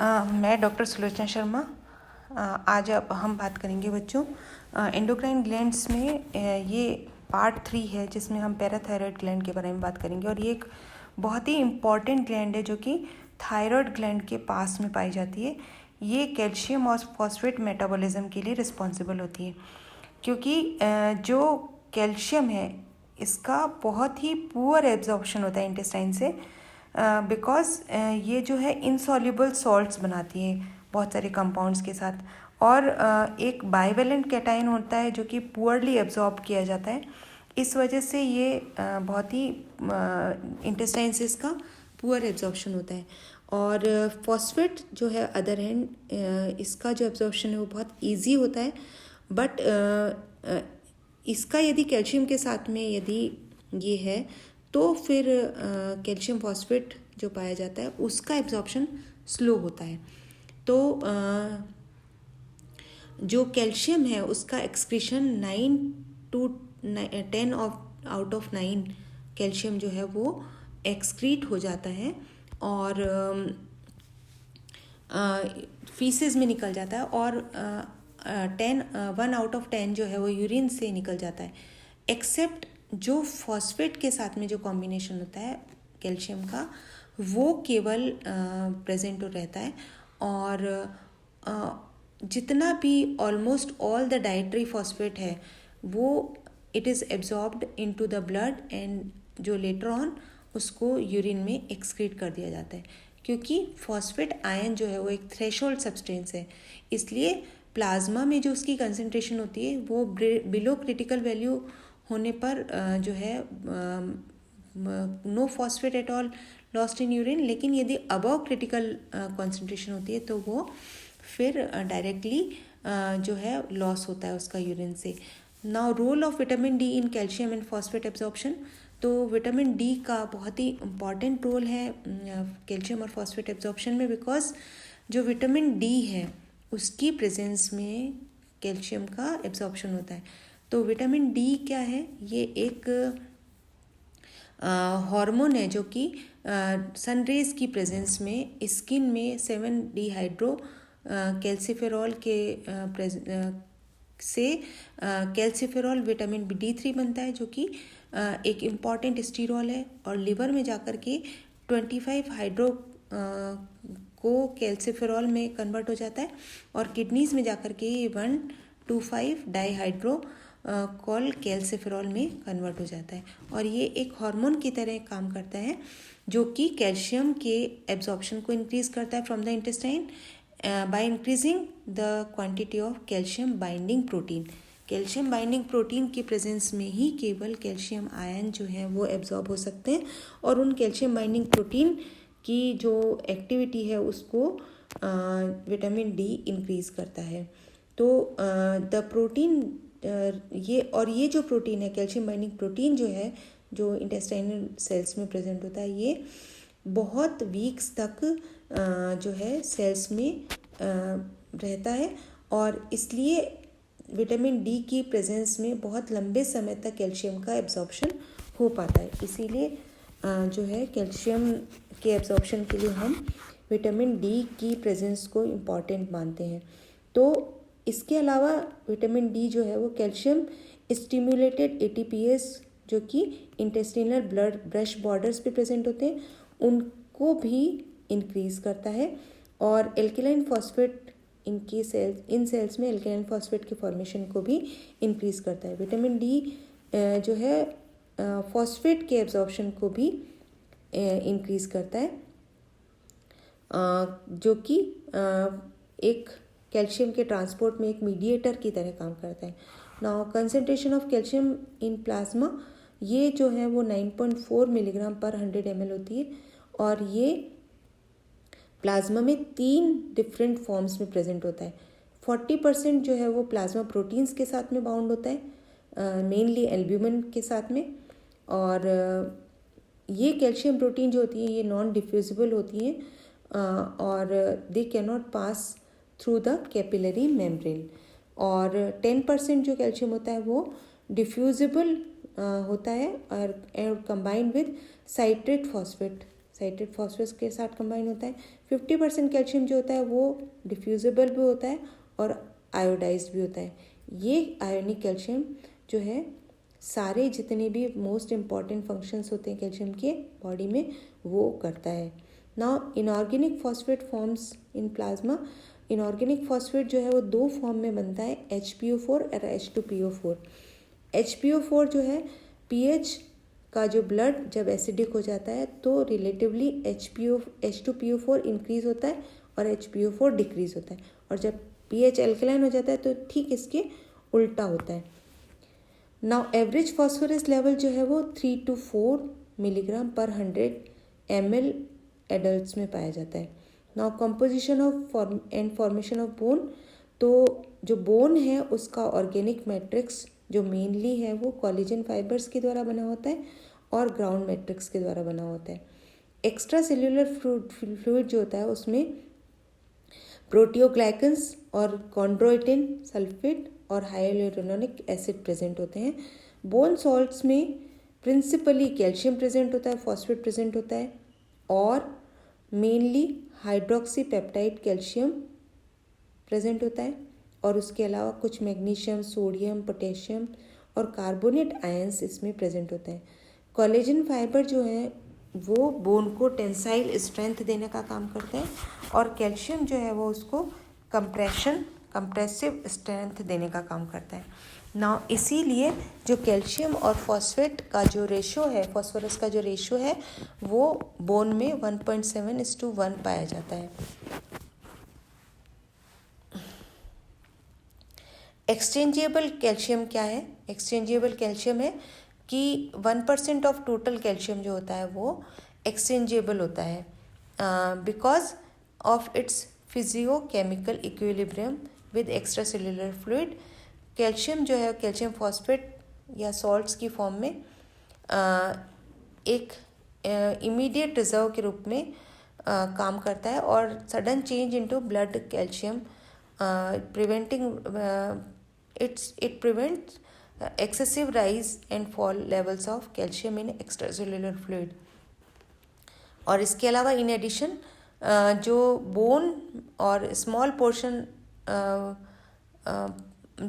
मैं डॉक्टर सुलोचना शर्मा। आज अब हम बात करेंगे बच्चों एंडोक्राइन ग्लैंड्स में ये पार्ट 3 है जिसमें हम पैराथायरॉयड ग्लैंड के बारे में बात करेंगे। और ये एक बहुत ही इम्पॉर्टेंट ग्लैंड है जो कि थायराइड ग्लैंड के पास में पाई जाती है। ये कैल्शियम और फॉस्फेट मेटाबॉलिज्म के लिए रिस्पॉन्सिबल होती है, क्योंकि जो कैल्शियम है इसका बहुत ही पुअर एब्जॉर्प्शन होता है इंटेस्टाइन से, बिकॉज ये जो है इनसॉल्युबल सॉल्ट्स बनाती है बहुत सारे कंपाउंड्स के साथ। और एक बाइवेलेंट कैटायन होता है जो कि पुअरली एब्जॉर्ब किया जाता है। इस वजह से ये बहुत ही इंटेस्टाइन से इसका पुअर एब्जॉर्प्शन होता है। और फॉस्फेट जो है अदर हैंड इसका जो एब्जॉर्प्शन है वो बहुत ईजी होता है। बट इसका यदि कैल्शियम के साथ में यदि ये है तो फिर कैल्शियम फॉस्फेट जो पाया जाता है उसका एब्जॉर्प्शन स्लो होता है। तो जो कैल्शियम है उसका excretion 9 to 10 out of 9 calcium जो है वो एक्सक्रीट हो जाता है और फीसेस में निकल जाता है। और 1 आउट ऑफ 10 जो है वो यूरिन से निकल जाता है। एक्सेप्ट जो फॉस्फेट के साथ में जो कॉम्बिनेशन होता है कैल्शियम का वो केवल प्रेजेंट रहता है। और जितना भी almost all the dietary phosphate है वो it is absorbed into the blood and जो लेटर ऑन उसको यूरिन में एक्सक्रीट कर दिया जाता है। क्योंकि फॉस्फेट आयन जो है वो एक थ्रेशोल्ड सब्सटेंस है, इसलिए प्लाज्मा में जो उसकी कंसंट्रेशन होती है वो बिलो क्रिटिकल वैल्यू होने पर जो है no phosphate at all lost in urine. लेकिन यदि अबव क्रिटिकल कंसंट्रेशन होती है तो वो फिर डायरेक्टली जो है लॉस होता है उसका यूरिन से। Now role of vitamin D in calcium and phosphate absorption. तो विटामिन डी का बहुत ही इम्पॉर्टेंट रोल है कैल्शियम और फॉस्फेट एब्जॉर्प्शन में, बिकॉज जो विटामिन डी है उसकी प्रेजेंस में कैल्शियम का एब्जॉर्प्शन होता है। तो विटामिन डी क्या है? ये एक हार्मोन है जो कि सनरेज की प्रेजेंस में स्किन में 7 डिहाइड्रो कैल्सिफेरॉल के से कैल्सिफेरॉल विटामिन D3 बनता है जो कि एक इम्पॉर्टेंट स्टीरॉल है। और लिवर में जाकर के 25 हाइड्रो को कैल्सिफेरॉल में कन्वर्ट हो जाता है और किडनीज में जाकर के 125 डाईहाइड्रो कॉल कैल्सिफेरॉल में कन्वर्ट हो जाता है। और ये एक हार्मोन की तरह काम करता है जो कि कैल्शियम के एब्जॉर्प्शन को इंक्रीज करता है from the intestine by increasing the quantity of calcium binding protein. Calcium binding protein की प्रेजेंस में ही केवल कैल्शियम आयन जो है वो एब्जॉर्ब हो सकते हैं और उन कैल्शियम बाइंडिंग प्रोटीन की जो एक्टिविटी है उसको विटामिन डी इंक्रीज करता है। तो द प्रोटीन ये जो प्रोटीन है कैल्शियम बाइंडिंग प्रोटीन जो है जो इंटेस्टाइनल सेल्स में प्रेजेंट होता है ये बहुत वीक्स तक जो है सेल्स में रहता है और इसलिए विटामिन डी की प्रेजेंस में बहुत लंबे समय तक कैल्शियम का एब्जॉर्प्शन हो पाता है। इसीलिए जो है कैल्शियम के एब्जॉर्प्शन के लिए हम विटामिन डी की प्रेजेंस को इम्पॉर्टेंट मानते हैं। तो इसके अलावा विटामिन डी जो है वो कैल्शियम स्टिमुलेटेड एटीपीएस जो कि इंटेस्टिनल ब्लड ब्रश बॉर्डर्स पे प्रेजेंट होते हैं उनको भी इंक्रीज करता है। और एल्केलाइन फॉस्फेट इन सेल्स में एल्केलाइन फॉस्फेट के फॉर्मेशन को भी इंक्रीज करता है। विटामिन डी जो है फॉस्फेट के एब्जॉर्प्शन को भी इंक्रीज करता है जो कि एक कैल्शियम के ट्रांसपोर्ट में एक मीडिएटर की तरह काम करता है। Now concentration of calcium in plasma ये जो है वो 9.4 मिलीग्राम पर 100 ml होती है और ये प्लाज्मा में 3 डिफरेंट फॉर्म्स में प्रेजेंट होता है। 40% जो है वो प्लाज्मा प्रोटीन्स के साथ में बाउंड होता है, मेनली एल्ब्यूमिन के साथ में। और ये कैल्शियम प्रोटीन जो होती है ये नॉन डिफ्यूजिबल होती हैं और they can not pass through the capillary membrane. और 10% जो कैल्शियम होता है वो डिफ्यूजिबल होता है और combined with citrate citrate phosphate के साथ कंबाइन होता है। 50% कैल्शियम जो होता है वो डिफ्यूजिबल भी होता है और आयोडाइज्ड भी होता है। ये आयोनिक कैल्शियम जो है सारे जितने भी मोस्ट इम्पॉर्टेंट फंक्शंस होते हैं कैल्शियम के बॉडी में वो करता है। Now inorganic phosphate forms in plasma. Inorganic phosphate जो है वो दो फॉर्म में बनता है, HPO4 और H2PO4। HPO4 जो है पीएच का जो ब्लड जब एसिडिक हो जाता है तो रिलेटिवली H2PO4 इंक्रीज होता है और HPO4 डिक्रीज होता है, और जब पीएच एल्कलाइन हो जाता है तो ठीक इसके उल्टा होता है। नाउ एवरेज फॉस्फोरस लेवल जो है वो 3 to 4 मिलीग्राम पर 100 ml एडल्ट्स में पाया जाता है। Now composition of and formation of bone. तो जो बोन है उसका ऑर्गेनिक मैट्रिक्स जो मेनली है वो कोलेजन फाइबर्स के द्वारा बना होता है और ग्राउंड मैट्रिक्स के द्वारा बना होता है। एक्स्ट्रा सेल्यूलर फ्लूइड जो होता है उसमें प्रोटियोग्लाइकन्स और कॉन्ड्रोइटिन सल्फेट और हाइलुरोनिक एसिड प्रेजेंट होते हैं। बोन सॉल्ट्स में प्रिंसिपली कैल्शियम प्रेजेंट होता है, फॉस्फेट प्रेजेंट होता है और mainly hydroxy peptide calcium present होता है, और उसके अलावा कुछ मैग्नीशियम, सोडियम, पोटेशियम और कार्बोनेट आयंस इसमें प्रेजेंट होते हैं। कोलेजन फाइबर जो है वो बोन को टेंसाइल स्ट्रेंथ देने का काम करते हैं और कैल्शियम जो है वो उसको कंप्रेसिव स्ट्रेंथ देने का काम करता है ना। इसीलिए जो कैल्शियम और फॉस्फेट का जो रेशो है, फॉस्फोरस का जो रेशो है वो बोन में 1.7:1 पाया जाता है। एक्सचेंजेबल कैल्शियम क्या है? एक्सचेंजेबल कैल्शियम है कि 1% ऑफ टोटल कैल्शियम जो होता है वो एक्सचेंजेबल होता है because of its physicochemical equilibrium with extracellular fluid. Calcium जो है कैल्शियम फॉस्फेट या सॉल्ट्स की फॉर्म में एक इमीडिएट रिजर्व के रूप में काम करता है और sudden change into blood calcium it prevents excessive rise and fall levels of calcium in extracellular fluid। और इसके अलावा इन एडिशन जो बोन और स्मॉल पोर्शन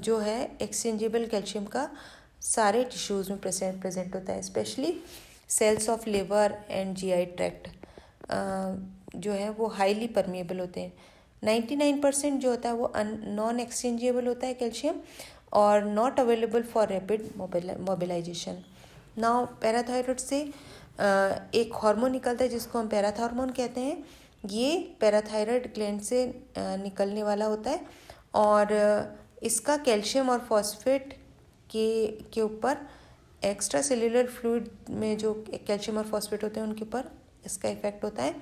जो है एक्सचेंजेबल कैल्शियम का सारे टिश्यूज़ में प्रेजेंट होता है, specially cells of liver and GI tract जो है वो हाईली परमिएबल होते हैं। 99% जो होता है वो नॉन एक्सचेंजेबल होता है कैल्शियम और not available for rapid mobilisation. Now parathyroid से एक हार्मोन निकलता है जिसको हम पैराथॉर्मोन कहते हैं। ये पैराथायरॉयड ग्लैंड से निकलने वाला होता है और इसका कैल्शियम और फॉस्फेट के ऊपर एक्स्ट्रा सेल्यूलर फ्लूइड में जो कैल्शियम और फॉस्फेट होते हैं उनके ऊपर इसका इफेक्ट होता है।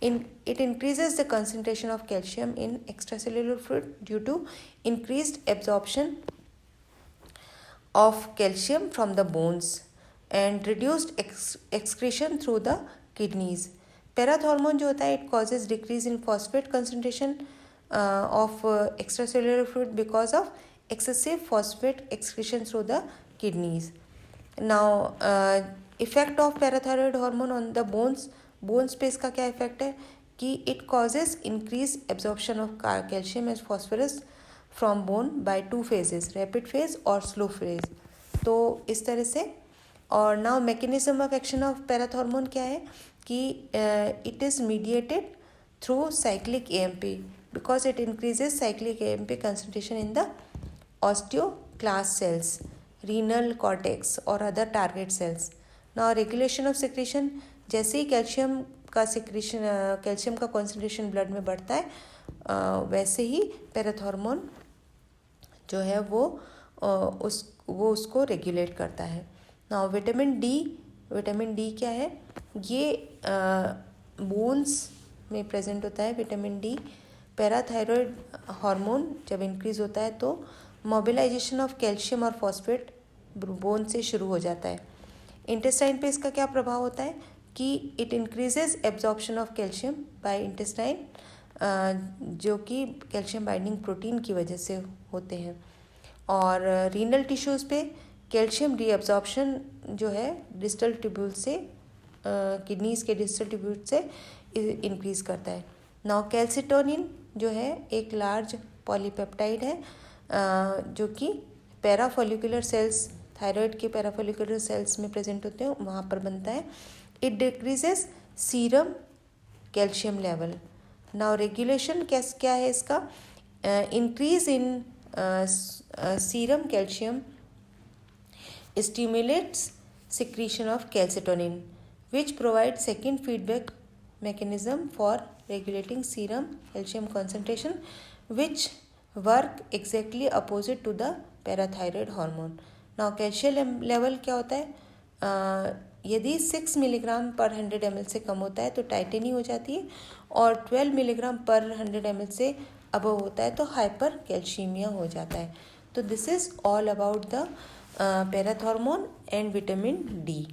It increases the concentration of calcium in extracellular fluid due to increased absorption of calcium from the bones and reduced excretion through the kidneys। Parathormone जो होता है it causes decrease in phosphate concentration of extracellular fluid because of excessive phosphate excretion through the kidneys। Now effect of parathyroid hormone on the bones पे इसका क्या effect है कि it causes increase absorption of calcium and phosphorus from bone by 2 phases, rapid phase और slow phase. तो इस तरह से। और now mechanism of action of parathormone क्या है कि it is mediated through cyclic AMP because it increases cyclic AMP concentration in the osteoclast cells, renal cortex और other target cells. Now regulation of secretion, जैसे ही calcium का concentration blood में बढ़ता है वैसे ही पैराथॉर्मोन जो है वो उसको रेगुलेट करता है। नाउ विटामिन डी क्या है? ये बोन्स में प्रेजेंट होता है। विटामिन डी पैराथायरॉयड हार्मोन जब इंक्रीज होता है तो मोबिलाइजेशन ऑफ कैल्शियम और फॉस्फेट बोन से शुरू हो जाता है। इंटेस्टाइन पे इसका क्या प्रभाव होता है कि it increases absorption of calcium by intestine जो कि कैल्शियम बाइंडिंग प्रोटीन की वजह से होते हैं। और रीनल टिश्यूज़ पे कैल्शियम रीअब्जॉर्प्शन जो है डिस्टल ट्यूब्यूल से किडनीज के डिस्टल ट्यूब्यूट से इंक्रीज़ करता है। नाउ कैल्सिटोनिन जो है एक लार्ज पॉलीपेप्टाइड है जो कि पैराफोलिकुलर सेल्स, थायराइड के पैराफोलिकुलर सेल्स में प्रेजेंट होते हैं, वहाँ पर बनता है। It decreases serum calcium level. Now regulation क्या है इसका? Increase in serum calcium stimulates secretion of calcitonin, which provides second feedback mechanism for regulating serum calcium concentration, which work exactly opposite to the parathyroid hormone. Now calcium level क्या होता है? यदि 6 milligram पर 100 ml से कम होता है तो टाइटेनी हो जाती है, और 12 मिलीग्राम पर 100 ml से अबव होता है तो हाइपर कैल्शीमिया हो जाता है। तो this is all about the parathormone and vitamin D.